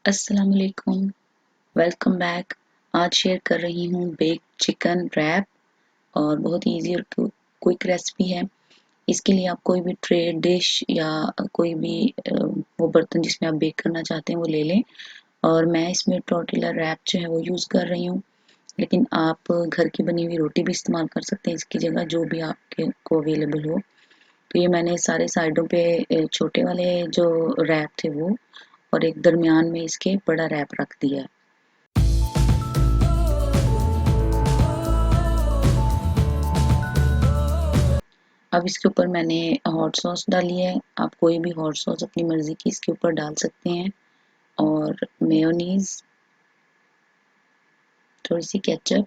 अस्सलाम वालेकुम, welcome back. आज शेयर कर रही हूँ बेक्ड चिकन रैप और बहुत ही ईजी और क्विक रेसिपी है। इसके लिए आप कोई भी ट्रे डिश या कोई भी वो बर्तन जिसमें आप बेक करना चाहते हैं वो ले लें। और मैं इसमें टॉर्टिला रैप जो है वो यूज़ कर रही हूँ, लेकिन आप घर की बनी हुई रोटी भी इस्तेमाल कर सकते हैं इसकी जगह, जो भी आपके को अवेलेबल हो। तो ये मैंने सारे साइडों पे छोटे वाले जो रैप थे वो, और एक दरमियान में इसके बड़ा रैप रख दिया है। अब इसके ऊपर मैंने हॉट सॉस डाली है। आप कोई भी हॉट सॉस अपनी मर्ज़ी की इसके ऊपर डाल सकते हैं, और मेयोनीज़, थोड़ी सी केचप,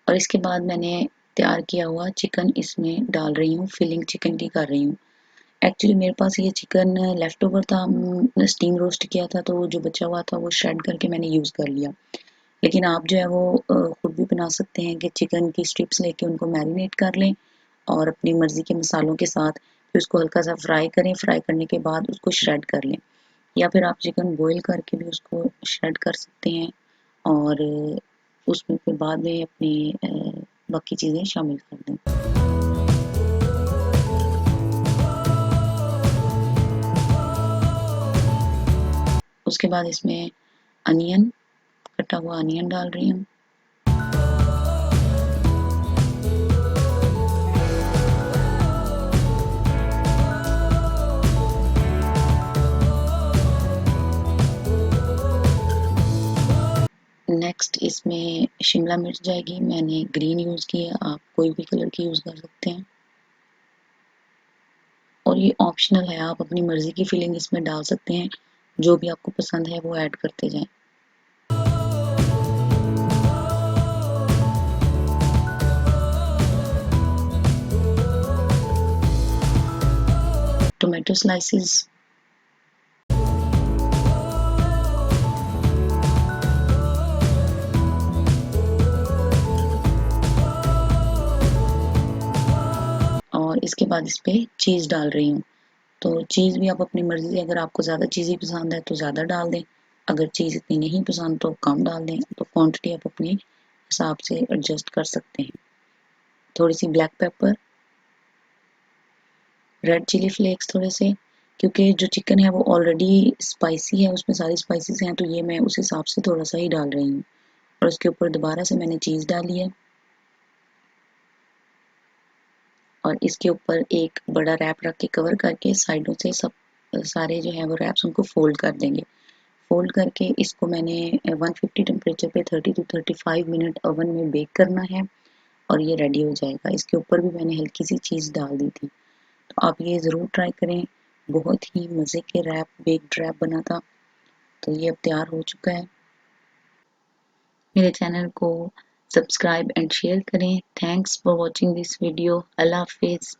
और इसके बाद मैंने तैयार किया हुआ चिकन इसमें डाल रही हूँ, फिलिंग चिकन की कर रही हूँ। एक्चुअली मेरे पास ये चिकन लेफ्ट ओवर था, हमने स्टीम रोस्ट किया था, तो जो बचा हुआ था वो श्रेड करके मैंने यूज़ कर लिया। लेकिन आप जो है वो खुद भी बना सकते हैं कि चिकन की स्ट्रिप्स लेके उनको मैरिनेट कर लें और अपनी मर्ज़ी के मसालों के साथ फिर उसको हल्का सा फ्राई करें। फ्राई करने के बाद उसको श्रेड कर लें, या फिर आप चिकन बॉईल करके भी उसको श्रेड कर सकते हैं, और उसमें फिर बाद में अपनी बाकी चीज़ें शामिल कर दें। उसके बाद इसमें अनियन, कटा हुआ अनियन डाल रही हूँ। नेक्स्ट इसमें शिमला मिर्च जाएगी, मैंने ग्रीन यूज़ की है, आप कोई भी कलर की यूज़ कर सकते हैं। और ये ऑप्शनल है, आप अपनी मर्ज़ी की फीलिंग इसमें डाल सकते हैं, जो भी आपको पसंद है वो ऐड करते जाएं। टोमेटो स्लाइसेस, और इसके बाद इस पे चीज़ डाल रही हूँ। तो चीज़ भी आप अपनी मर्ज़ी से, अगर आपको ज़्यादा चीज़ी पसंद है तो ज़्यादा डाल दें, अगर चीज़ इतनी नहीं पसंद तो कम डाल दें। तो क्वांटिटी आप अपने हिसाब से एडजस्ट कर सकते हैं। थोड़ी सी black pepper, red chili flakes थोड़े से, क्योंकि जो चिकन है वो ऑलरेडी स्पाइसी है, उसमें सारी स्पाइसेस हैं, तो ये मैं उस हिसाब से थोड़ा सा ही डाल रही हूँ। और उसके ऊपर दोबारा से मैंने चीज़ डाली है, और इसके ऊपर एक बड़ा रैप रख के कवर करके साइडों से सब सारे जो है वो रैप्स उनको फोल्ड कर देंगे। फोल्ड करके इसको मैंने 150 टेम्परेचर पे 30 to 35 मिनट ओवन में बेक करना है, और ये रेडी हो जाएगा। इसके ऊपर भी मैंने हल्की सी चीज़ डाल दी थी। तो आप ये ज़रूर ट्राई करें, बहुत ही मज़े के रैप, बेक्ड रैप बना था। तो ये अब तैयार हो चुका है। मेरे चैनल को सब्सक्राइब एंड शेयर करें। Thanks for watching this video. अल्लाह हाफिज़।